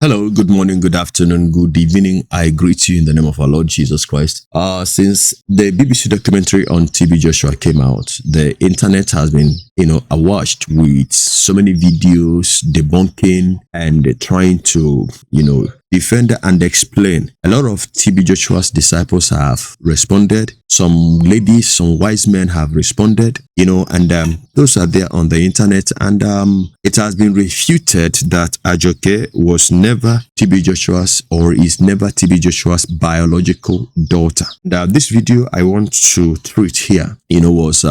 Hello, good morning, good afternoon, good evening. I greet you in the name of our Lord Jesus Christ. Since the BBC documentary on TB Joshua came out, the internet has been, awash with so many videos debunking and trying to, defend and explain. A lot of TB Joshua's disciples have responded. Some ladies, some wise men have responded, and those are there on the internet. And it has been refuted that Ajoke was never TB Joshua's or is never TB Joshua's biological daughter. Now, this video I want to throw it here, was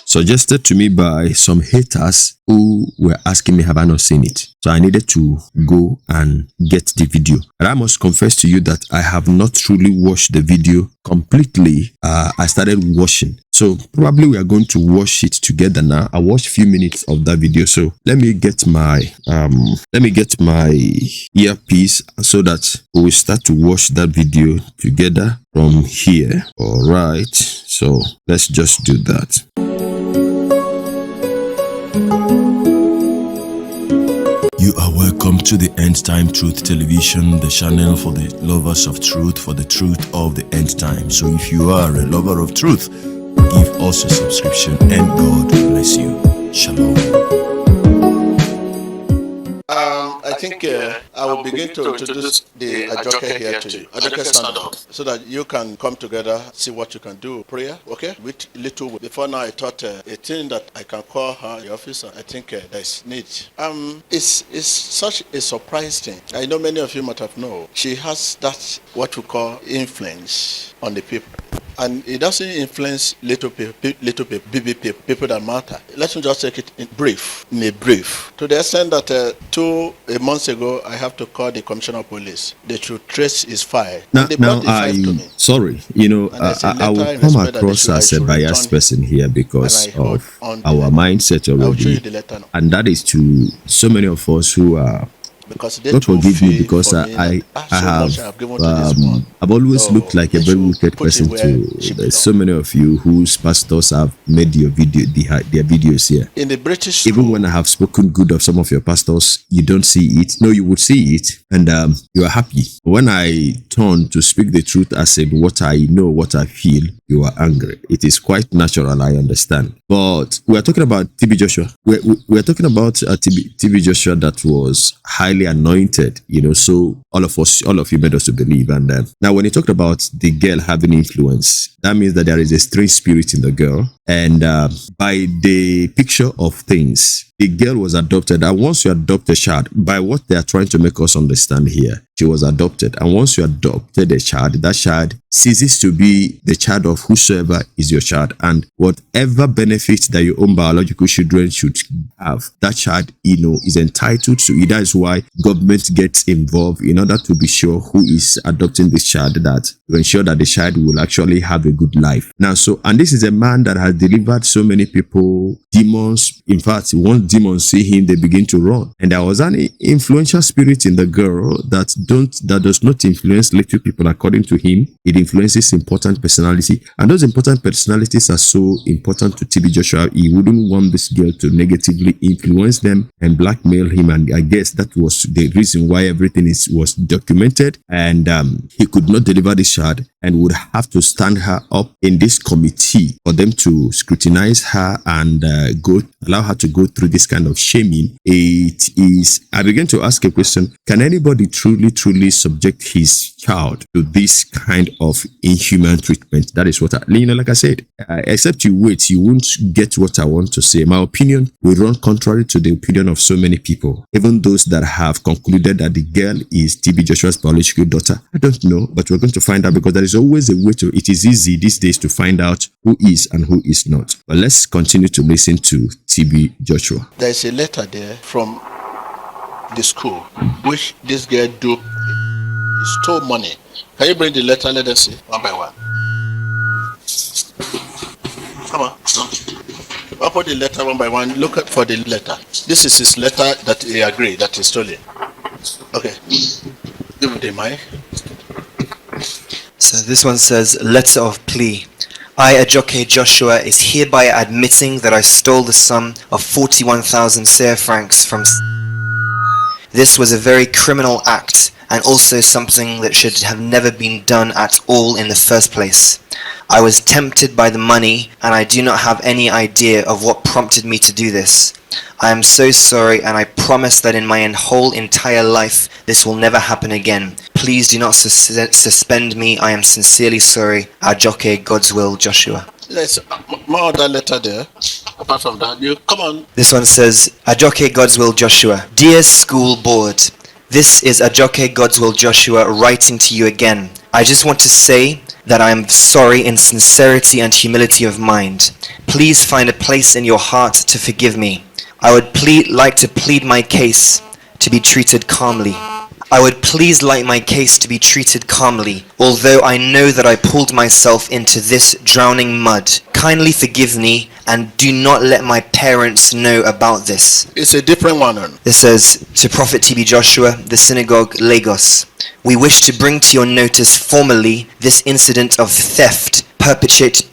suggested to me by some haters who were asking me, have I not seen it? So I needed to go and get the video. And I must confess to you that I have not truly watched the video completely. I started watching. So probably we are going to watch it together now. I watched a few minutes of that video. So let me get my earpiece so that we will start to watch that video together from here. All right. So let's just do that. You are welcome to the End Time Truth Television, the channel for the lovers of truth, for the truth of the end time. So if you are a lover of truth, give us a subscription and God bless you. Shalom. I think I will begin to introduce the Ajoke here to you. Ajoke, stand up so that you can come together, see what you can do. Prayer, okay? With little. Before now, I thought a thing that I can call her the officer. I think there's need. It's such a surprise thing. I know many of you might have known. She has that what we call influence on the people. And it doesn't influence little people, people that matter. Let me just take it in a brief. To the extent that 2 months ago, I have to call the commissioner of police. They should trace his file. Now I will come across as a biased person here because of our mindset already. And that is to so many of us who are, God forgive me, because I've always looked like a very wicked person too. There's so many of you whose pastors have made their videos here. In the British school, even when I have spoken good of some of your pastors, you don't see it. No, you would see it, and you are happy. When I turn to speak the truth as in what I know, what I feel, you are angry. It is quite natural, I understand. But we are talking about TB Joshua. We are talking about TB Joshua that was highly anointed, so all of you made us to believe. And now when you talked about the girl having influence, that means that there is a strange spirit in the girl. And by the picture of things, the girl was adopted. And once you adopt a child, by what they are trying to make us understand here, she was adopted. And once you adopted a child, that child ceases to be the child of whosoever is your child. And whatever benefits that your own biological children should have, that child, is entitled to it. That is why government gets involved in order to be sure who is adopting this child, that to ensure that the child will actually have a good life. Now, and this is a man that has delivered so many people, demons. In fact, once demons see him, they begin to run. And there was an influential spirit in the girl that does not influence little people according to him. It influences important personality. And those important personalities are so important to TB Joshua. He wouldn't want this girl to negatively influence them and blackmail him. And I guess that was the reason why everything was documented. And he could not deliver this child and would have to stand her up in this committee for them to scrutinize her and allow her to go through this kind of shaming. I began to ask a question: can anybody truly subject his child to this kind of inhuman treatment? That is what like I said, except you wait, you won't get what I want to say. My opinion will run contrary to the opinion of so many people, even those that have concluded that the girl is TB Joshua's biological daughter. I don't know, but we're going to find out, because there is always a way to. It is easy these days to find out who is and who is not. But let's continue to listen to TB Joshua. There is a letter there from the school which this girl stole money. Can you bring the letter? Let us see one by one. Come on. I'll put the letter one by one. Look for the letter. This is his letter that he agreed that he stole it. Okay. Give me the mic. So this one says, letter of plea. I, Ajoke Joshua, is hereby admitting that I stole the sum of 41,000 CFR francs from This was a very criminal act, and also something that should have never been done at all in the first place. I was tempted by the money, and I do not have any idea of what prompted me to do this. I am so sorry, and I promise that in my whole entire life this will never happen again. Please do not suspend me. I am sincerely sorry. Ajoke, God's will, Joshua. There's more other letter there. Apart from that, you come on. This one says, Ajoke, God's will, Joshua. Dear school board, this is Ajoke, God's will, Joshua writing to you again. I just want to say that I am sorry in sincerity and humility of mind. Please find a place in your heart to forgive me. I would like to plead my case to be treated calmly. I would please like my case to be treated calmly, although I know that I pulled myself into this drowning mud. Kindly forgive me and do not let my parents know about this. It's a different one. This says, to Prophet TB Joshua, the synagogue, Lagos. We wish to bring to your notice formally this incident of theft perpetrated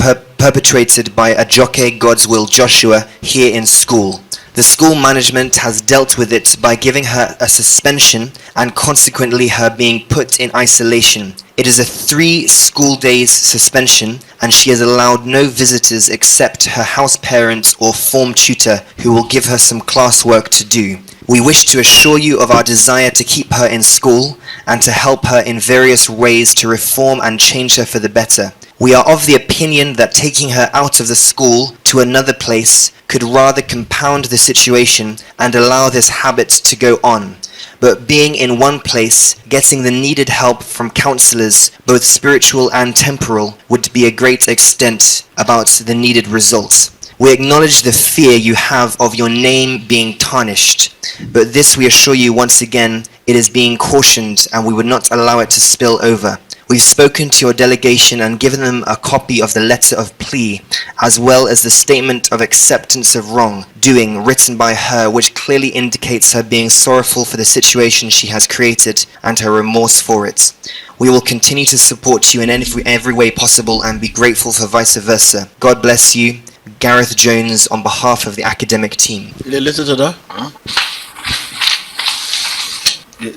by Ajoke, God's will, Joshua here in school. The school management has dealt with it by giving her a suspension and consequently her being put in isolation. It is a 3 school days suspension, and she is allowed no visitors except her house parents or form tutor who will give her some classwork to do. We wish to assure you of our desire to keep her in school and to help her in various ways to reform and change her for the better. We are of the opinion that taking her out of the school to another place could rather compound the situation and allow this habit to go on. But being in one place, getting the needed help from counselors, both spiritual and temporal, would be a great extent about the needed results. We acknowledge the fear you have of your name being tarnished, but this we assure you once again, it is being cautioned and we would not allow it to spill over. We've spoken to your delegation and given them a copy of the letter of plea, as well as the statement of acceptance of wrongdoing written by her, which clearly indicates her being sorrowful for the situation she has created and her remorse for it. We will continue to support you in every way possible and be grateful for vice versa. God bless you. Gareth Jones on behalf of the academic team. Listen to that.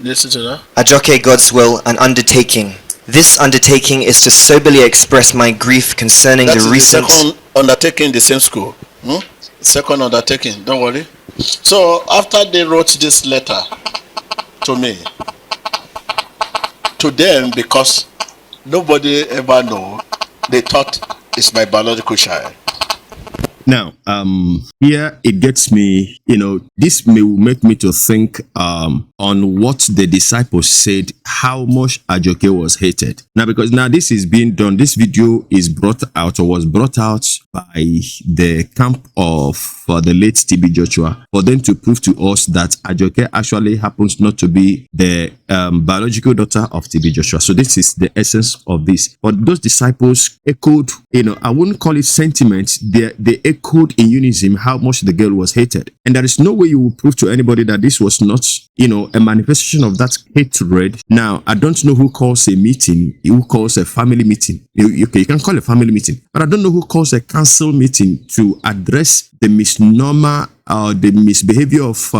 Listen to that. Ajoke, God's will, an undertaking. This undertaking is to soberly express my grief concerning That the is recent... the second undertaking in the same school. Second undertaking, don't worry. So after they wrote this letter to me, to them, because nobody ever know, they thought it's my biological child. Now, here it gets me, this may make me to think on what the disciples said, how much Ajoke was hated. Now, because now this is being done, this video is brought out or was brought out by the camp of the late TB Joshua for them to prove to us that Ajoke actually happens not to be the biological daughter of TB Joshua. So this is the essence of this. But those disciples echoed, I wouldn't call it sentiment, they echoed in unison how much the girl was hated. And there is no way you will prove to anybody that this was not, a manifestation of that hatred. Now, I don't know who calls a meeting, who calls a family meeting. You can call a family meeting, but I don't know who calls a council meeting to address the misnomer or the misbehavior of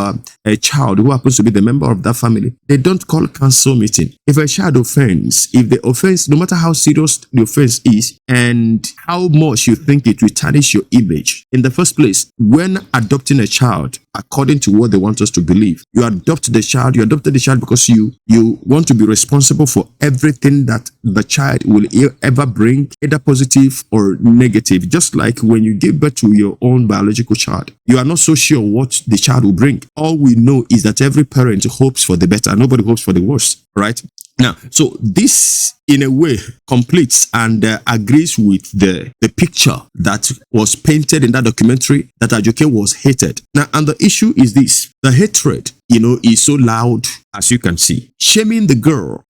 a child who happens to be the member of that family. They don't call council meeting. If a child offends, if the offense, no matter how serious the offense is and how much you think it will tarnish your image, in the first place, when adopting a child, according to what they want us to believe, you adopted the child because you want to be responsible for everything that the child will ever bring, either positive or negative. Just like when you give birth to your own biological child, you are not so sure what the child will bring. All we know is that every parent hopes for the better. Nobody hopes for the worst, right? Now, so this in a way completes and agrees with the picture that was painted in that documentary that Ajoke was hated. Now, and the issue is this: the hatred, is so loud, as you can see, shaming the girl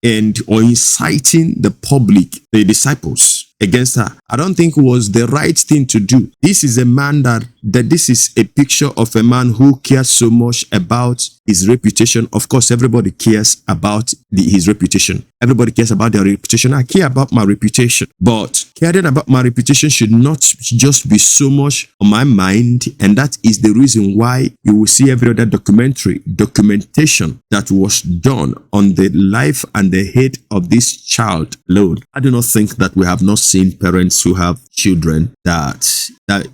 or inciting the public, the disciples, against her. I don't think was the right thing to do. This is a man that this is a picture of a man who cares so much about his reputation. Of course, everybody cares about his reputation. Everybody cares about their reputation. I care about my reputation, but caring about my reputation should not just be so much on my mind. And that is the reason why you will see every other documentation that was done on the life and the head of this child alone. I do not think that we have not seen parents who have children that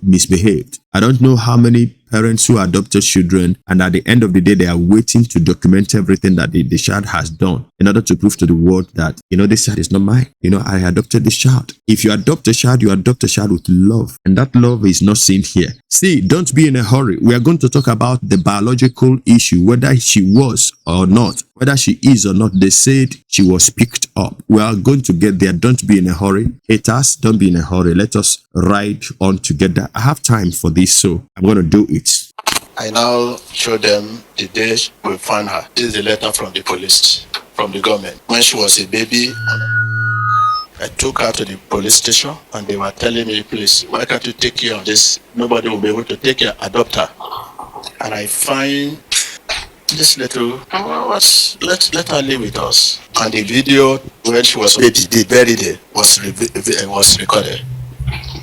misbehaved. I don't know how many parents who adopted children, and at the end of the day, they are waiting to document everything that the child has done in order to prove to the world that, this child is not mine. I adopted this child. If you adopt a child, you adopt a child with love, and that love is not seen here. See, don't be in a hurry. We are going to talk about the biological issue, whether she was or not, whether she is or not. They said she was picked up. We are going to get there. Don't be in a hurry. Haters, don't be in a hurry. Let us ride on together. I have time for this, so I'm going to do it. I now show them the day we found her. This is the letter from the police, from the government. When she was a baby, I took her to the police station and they were telling me, please, why can't you take care of this? Nobody will be able to take care, adopt her. And I find this little, let her live with us. And the video when she was baby, the very day, was recorded.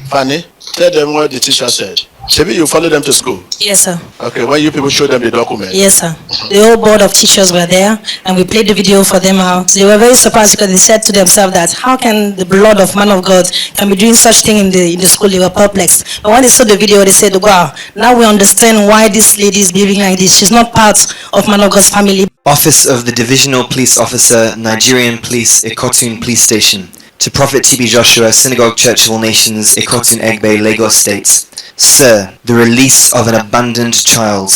Fanny, tell them what the teacher said. Maybe you follow them to school? Yes, sir. Okay, when you people show them the document? Yes, sir. The whole board of teachers were there, and we played the video for them out. They were very surprised because they said to themselves that, how can the blood of man of God can be doing such thing in the school? They were perplexed. But when they saw the video, they said, wow, now we understand why this lady is behaving like this. She's not part of man of God's family. Office of the Divisional Police Officer, Nigerian Police, Ikotun Police Station. To Prophet T.B. Joshua, Synagogue Church of All Nations, Ikotun Egbe, Lagos State. Sir, the release of an abandoned child.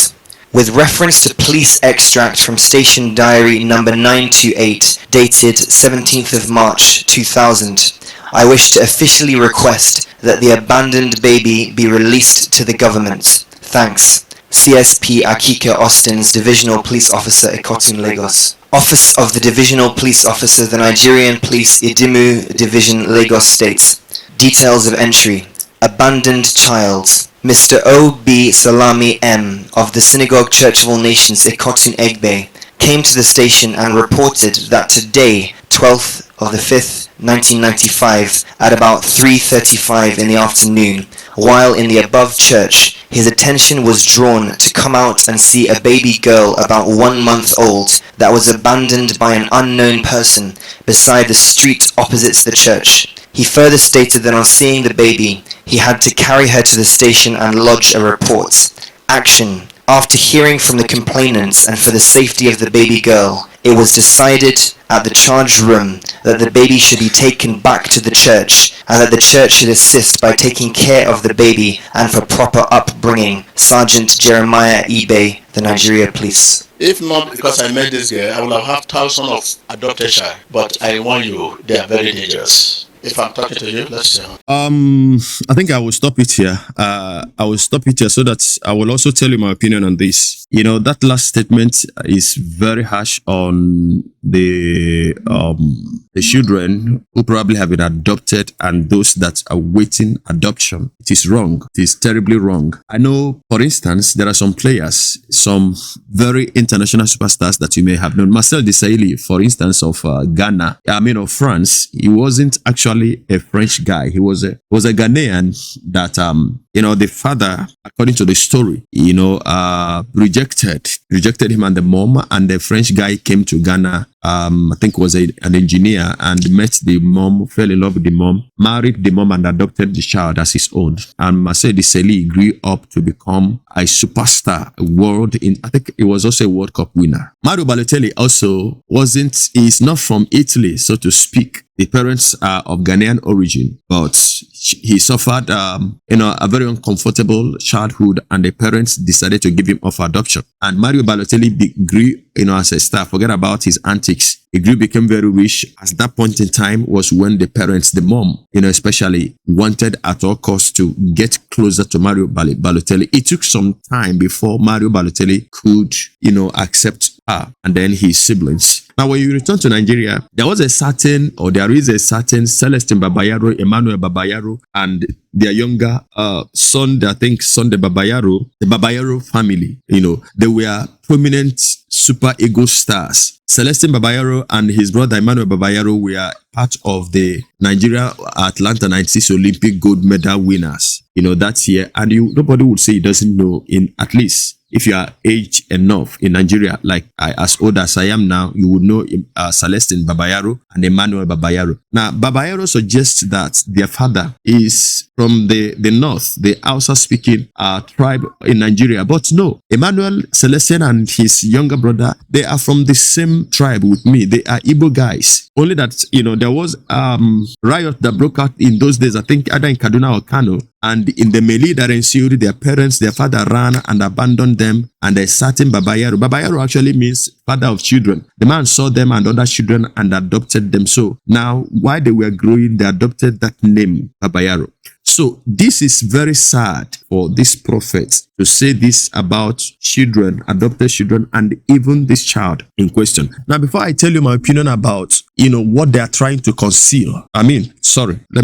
With reference to police extract from Station Diary number 928, dated 17th of March 2000, I wish to officially request that the abandoned baby be released to the government. Thanks. CSP Akika Austin's Divisional Police Officer, Ikotun, Lagos. Office of the Divisional Police Officer, the Nigerian Police, Idimu Division, Lagos State. Details of entry. Abandoned child. Mr. O.B. Salami M. of the Synagogue Church of All Nations, Ikotun Egbe, came to the station and reported that today, 12th of the 5th, 1995, at about 3:35 in the afternoon, while in the above church, his attention was drawn to come out and see a baby girl about 1 month old that was abandoned by an unknown person beside the street opposite the church. He further stated that on seeing the baby, he had to carry her to the station and lodge a report. Action. After hearing from the complainants and for the safety of the baby girl, it was decided at the charge room that the baby should be taken back to the church and that the church should assist by taking care of the baby and for proper upbringing. Sergeant Jeremiah Ibe, the Nigeria Police. If not because I met this girl, I would have had thousands of adopted child. But I warn you, they are very dangerous. If I'm talking to you, let's see. I think I will stop it here. I will stop it here so that I will also tell you my opinion on this. That last statement is very harsh on the children who probably have been adopted and those that are waiting adoption. It is wrong. It is terribly wrong. I know, for instance, there are some players, some very international superstars that you may have known. Marcel Desailly, for instance, of Ghana, of France. He wasn't actually a French guy. He was a Ghanaian that the father, according to the story, rejected him and the mom, and the French guy came to Ghana. I think was an engineer, and met the mom, fell in love with the mom, married the mom, and adopted the child as his own. And Marcel Desailly grew up to become a superstar, I think he was also a World Cup winner. Mario Balotelli also is not from Italy, so to speak. The parents are of Ghanaian origin, but he suffered, a very uncomfortable childhood, and the parents decided to give him up for adoption. And Mario Balotelli grew, as a star. Forget about his antics. He became very rich. At that point in time was when the parents, the mom, especially wanted at all costs to get closer to Mario Balotelli. It took some time before Mario Balotelli could, accept her and then his siblings. Now, when you return to Nigeria, there is a certain Celestine Babayaro, Emmanuel Babayaro, and their younger son, I think Sunday Babayaro, the Babayaro family, they were prominent Super Eagles stars. Celestine Babayaro and his brother Emmanuel Babayaro were part of the Nigeria Atlanta 96 Olympic gold medal winners, that year. And nobody would say he doesn't know, in at least if you are aged enough in Nigeria, like as old as I am now, you would know Celestine Babayaro and Emmanuel Babayaro. Now, Babayaro suggests that their father is from the north, the Hausa-speaking tribe in Nigeria. But no, Emmanuel, Celestine, and his younger brother, they are from the same tribe with me. They are Igbo guys. Only that, there was riot that broke out in those days, I think either in Kaduna or Kano. And in the melee that ensued, their father ran and abandoned them. And a certain Babayaro actually means father of children. The man saw them and other children and adopted them. So now, while they were growing, they adopted that name, Babayaro. So this is very sad for this prophet to say this about children, adopted children, and even this child in question. Now, before I tell you my opinion about, what they are trying to conceal, let me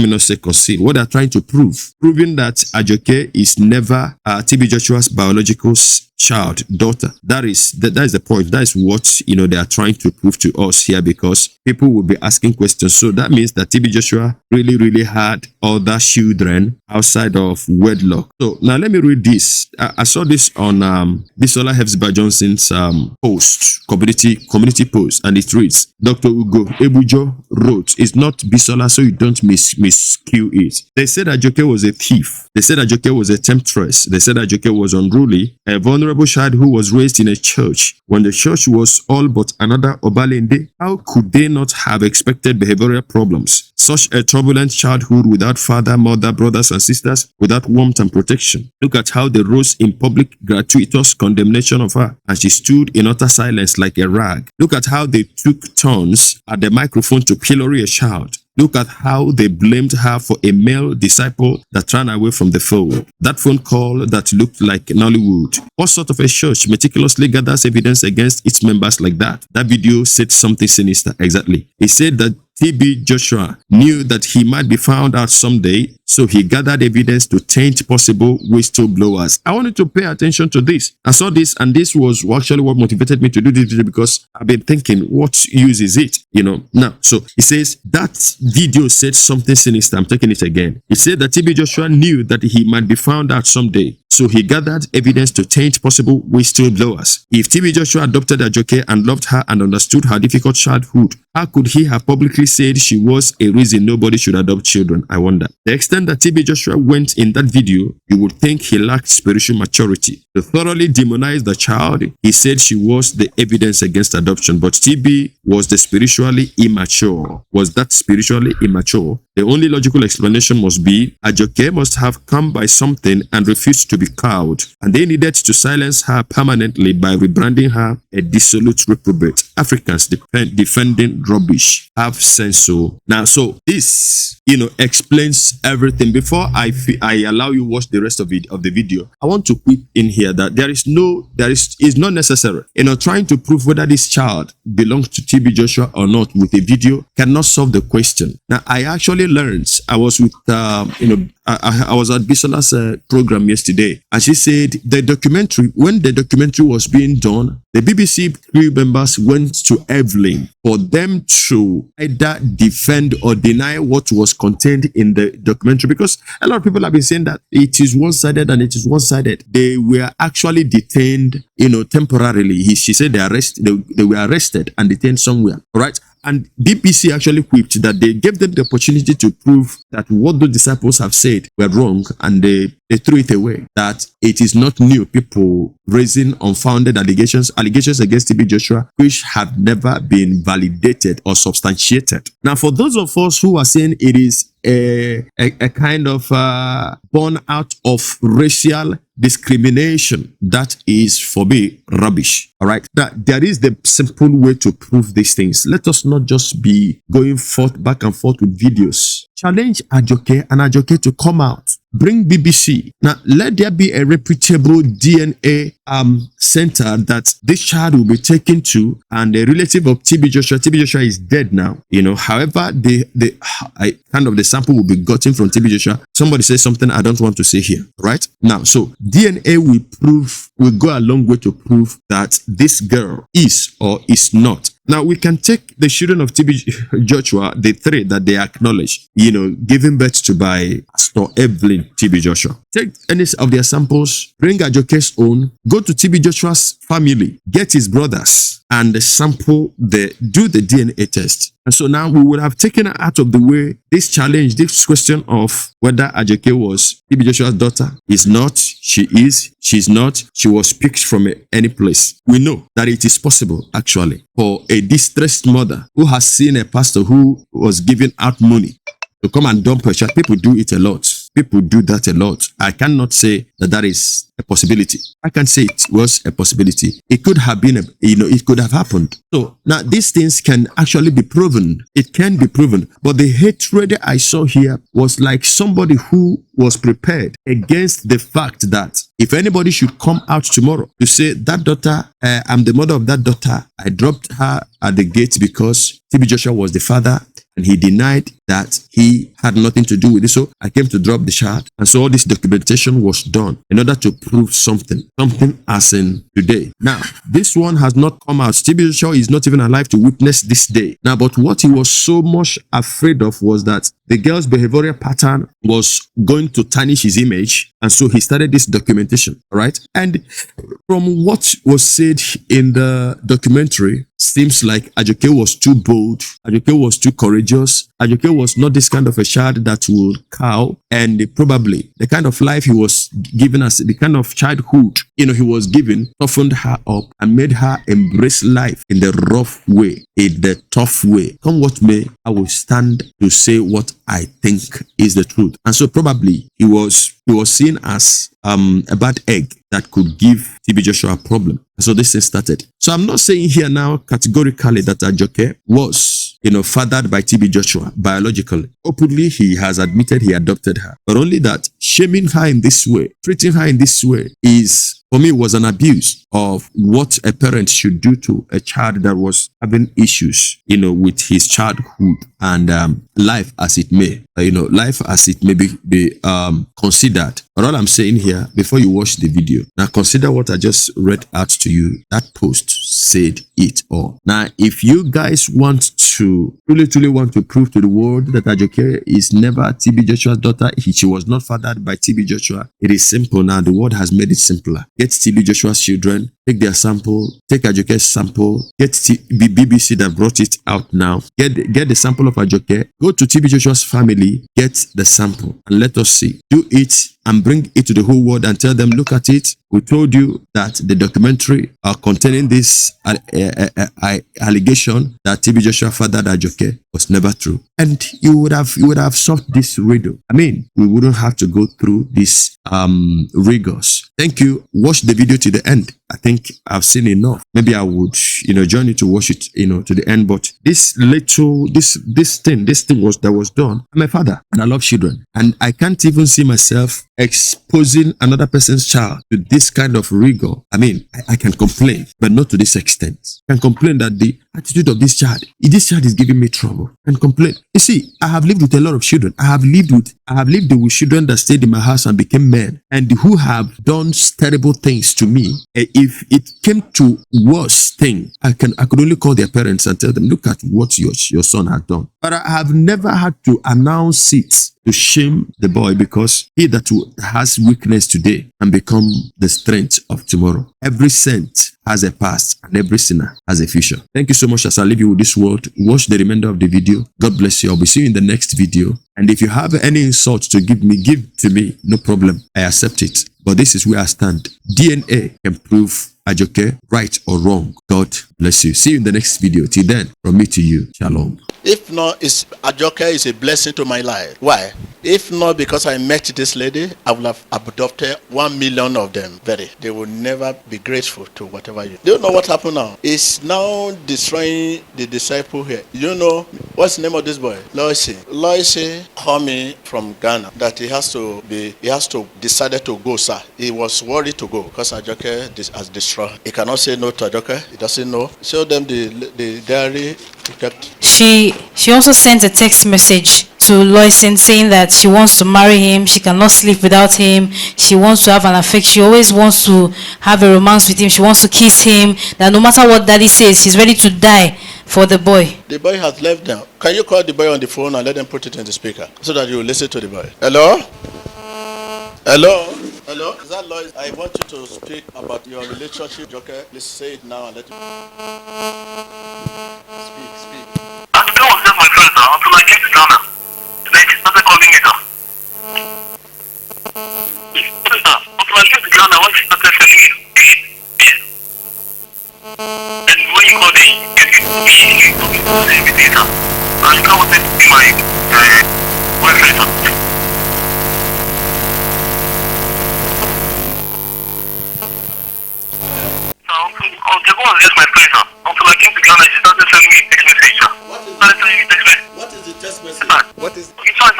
not say conceal, what they are trying to prove, proving that Ajoke is never TB Joshua's biological daughter. That is the point. That is what, they are trying to prove to us here, because people will be asking questions. So that means that TB Joshua really, really had other children outside of wedlock. So now let me read this. I saw this on Bisola Hefzibah Johnson's post, community post, and it reads, Dr. Ugo Ebujo wrote, it's not Bisola, so you don't miscue it. They said Ajoke was a thief. They said Ajoke was a temptress. They said Ajoke was unruly, a vulnerable child who was raised in a church when the church was all but another Obalende. How could they not have expected behavioral problems? Such a turbulent childhood without father, mother, brothers and sisters, without warmth and protection. Look at how they rose in public gratuitous condemnation of her, and she stood in utter silence like a rag. Look at how they took turns at the microphone to pillory a child. Look at how they blamed her for a male disciple that ran away from the fold. That phone call that looked like Nollywood. What sort of a church meticulously gathers evidence against its members like that? That video said something sinister. Exactly. It said that TB Joshua knew that he might be found out someday, so he gathered evidence to taint possible whistleblowers. I wanted to pay attention to this. I saw this, and this was actually what motivated me to do this video, because I've been thinking, what use is it? Now, so it says that video said something sinister. I'm taking it again. It said that TB Joshua knew that he might be found out someday, so he gathered evidence to taint possible whistleblowers. If TB Joshua adopted Ajoke and loved her and understood her difficult childhood, how could he have publicly said she was a reason nobody should adopt children? I wonder. The extent that TB Joshua went in that video, you would think he lacked spiritual maturity. To thoroughly demonize the child, he said she was the evidence against adoption, but TB was the spiritually immature. Was that spiritually immature? The only logical explanation must be Ajoke must have come by something and refused to be cowed, and they needed to silence her permanently by rebranding her a dissolute reprobate. Africans defending rubbish. Have sense. So now, so this explains everything. Before I allow you watch the rest of the video, I want to put in here that it's not necessary. Trying to prove whether this child belongs to TB Joshua or not with a video cannot solve the question. Now, I actually learned. I was with I was at Bisola's program yesterday, and she said when the documentary was being done, the BBC crew members went to Evelyn for them to either defend or deny what was contained in the documentary, because a lot of people have been saying that it is one-sided and it is one-sided. They were actually detained, temporarily. She said they were arrested and detained somewhere, right? And BBC actually quipped that they gave them the opportunity to prove that what the disciples have said were wrong, and they threw it away. That it is not new people raising unfounded allegations against TB Joshua, which have never been validated or substantiated. Now, for those of us who are saying it is a kind of born out of racial discrimination, that is for me rubbish. All right, that there is the simple way to prove these things. Let us not just be going back and forth with videos challenge Ajoke and Ajoke to come out. Bring BBC. Now, let there be a reputable DNA center that this child will be taken to, and a relative of TB Joshua. TB Joshua is dead now. However, the sample will be gotten from TB Joshua. Somebody says something I don't want to say here, right? Now, so DNA will go a long way to prove that this girl is or is not. Now, we can take the children of TB Joshua, the three that they acknowledge, given birth to by Pastor Evelyn TB Joshua. Take any of their samples, bring Ajoke's own, go to TB Joshua's family, get his brothers, and do the DNA test. And so now we would have taken out of the way this challenge, this question of whether Ajoke was TB Joshua's daughter. Is not, she is, she's not, she was picked from any place. We know that it is possible, actually, for a distressed mother who has seen a pastor who was giving out money to come and dump her child. People do it a lot. People do that a lot. I cannot say that is a possibility. I can say it was a possibility. It could have been, it could have happened. So now these things can actually be proven. It can be proven. But the hatred I saw here was like somebody who was prepared against the fact that if anybody should come out tomorrow to say that daughter, I'm the mother of that daughter, I dropped her at the gate because TB Joshua was the father, and he denied that he had nothing to do with it. So I came to drop the child. And so all this documentation was done in order to prove something as in today. Now, this one has not come out. TB Joshua is not even alive to witness this day. Now, but what he was so much afraid of was that the girl's behavioral pattern was going to tarnish his image. And so he started this documentation, all right? And from what was said in the documentary, seems like Ajoke was too bold. Ajoke was too courageous. Ajoke was not this kind of a child that would cow, and probably the kind of life he was given as the kind of childhood he was given toughened her up and made her embrace life in the rough way, in the tough way. Come what may, I will stand to say what I think is the truth. And so probably he was seen as a bad egg that could give TB Joshua a problem. So this thing started. So I'm not saying here now categorically that Ajoke was fathered by TB Joshua biologically. Openly, he has admitted he adopted her. But only that shaming her in this way, treating her in this way for me, was an abuse of what a parent should do to a child that was having issues, with his childhood and life as it may, life as it may be considered. But all I'm saying here, before you watch the video, now consider what I just read out to you. That post said it all. Now, if you guys want to truly want to prove to the world that Ajoke is never TB Joshua's daughter, she was not fathered by TB Joshua, it is simple now. The world has made it simpler. Get TB Joshua's children, take their sample, take Ajoke's sample, get the BBC that brought it out now, get the sample of Ajoke, go to TB Joshua's family, get the sample, and let us see. Do it and bring it to the whole world and tell them, look at it. We told you that the documentary containing this allegation that TB Joshua fathered Ajoke was never true. And you would have solved this riddle. I mean, we wouldn't have to go through these rigors. Thank you. Watch the video to the end. I think I've seen enough. Maybe I would, join you to watch it, to the end. But this thing that was done. I'm a father and I love children. And I can't even see myself exposing another person's child to this kind of rigor. I mean, I can complain, but not to this extent. I can complain that the attitude of this child is giving me trouble, and complain. You see, I have lived with a lot of children. I have lived with children that stayed in my house and became men, and who have done terrible things to me. If it came to worse thing, I could only call their parents and tell them, look at what your son had done. But I have never had to announce it to shame the boy, because he that has weakness today can become the strength of tomorrow. Every saint has a past and every sinner has a future. Thank you so much as I leave you with this word. Watch the remainder of the video. God bless you. I'll be seeing you in the next video. And if you have any insult to give to me, no problem. I accept it. But this is where I stand. DNA can prove Ajoke right or wrong. God bless you. See you in the next video. Till then, from me to you. Shalom. If not, Ajoke is a blessing to my life. Why? If not because I met this lady, I would have adopted 1 million of them. They will never be grateful to whatever you do. You know what happened now? It's now destroying the disciple here. You know what's the name of this boy? Loise coming from Ghana that he has to decided to go, sir. He was worried to go because Ajoke has destroyed. He cannot say no to Ajoke. He doesn't know. Show them the diary. She also sent a text message to Loisen saying that she wants to marry him, she cannot sleep without him, she wants to have an affection, she always wants to have a romance with him, she wants to kiss him, that no matter what daddy says, she's ready to die for the boy. The boy has left now. Can you call the boy on the phone and let them put it in the speaker so that you will listen to the boy? Hello? Hello? Hello? Is that Lois? I want you to speak about your relationship, Joker. Let's say it now and let me speak. I was just my friend now until I came to Ghana. Then she started calling me now. Until I came to Ghana, when she started telling me, and when you called me, you told me to say everything now. And you can't want to be my boyfriend. Until I was just my friend now. Until I came to Ghana, she started sending me text message. What is the text message? What is it? It's not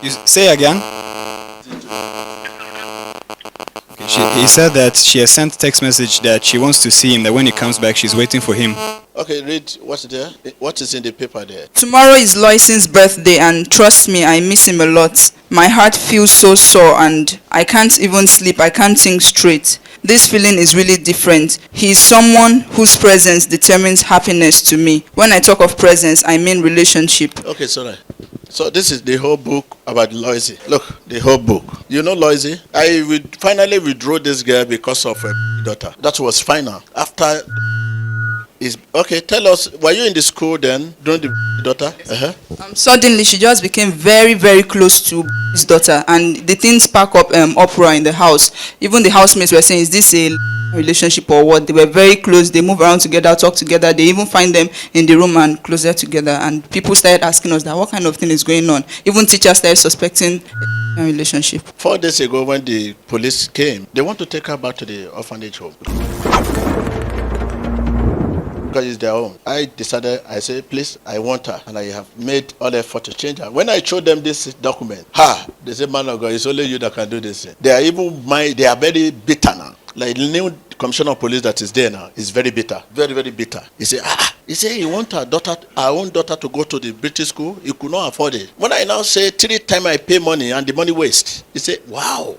You say again? He said that she has sent text message that she wants to see him, that when he comes back, she's waiting for him. Okay, read what's there. What is in the paper there? Tomorrow is Loisen's birthday, and trust me, I miss him a lot. My heart feels so sore and I can't even sleep. I can't think straight. This feeling is really different. He is someone whose presence determines happiness to me. When I talk of presence, I mean relationship. Okay, sorry. So this is the whole book about Loisy. Look, the whole book. You know Loisy? I finally withdrew this girl because of her daughter. That was final. After okay, tell us, were you in the school then, during the daughter? Suddenly, she just became very, very close to his daughter, and the things spark up uproar in the house. Even the housemates were saying, is this a relationship or what? They were very close. They move around together, talk together. They even find them in the room and closer together. And people started asking us that what kind of thing is going on. Even teachers started suspecting a relationship. 4 days ago, when the police came, they want to take her back to the orphanage home. Because it's their own. I decided, I said, please, I want her. And I have made all effort to change her. When I showed them this document, they said, man of God, it's only you that can do this. They are even they are very bitter now. Like the new commissioner of police that is there now is very bitter. Very, very bitter. He said, he want our own daughter to go to the British school. He could not afford it. When I now say 3 times I pay money and the money waste, he said, wow.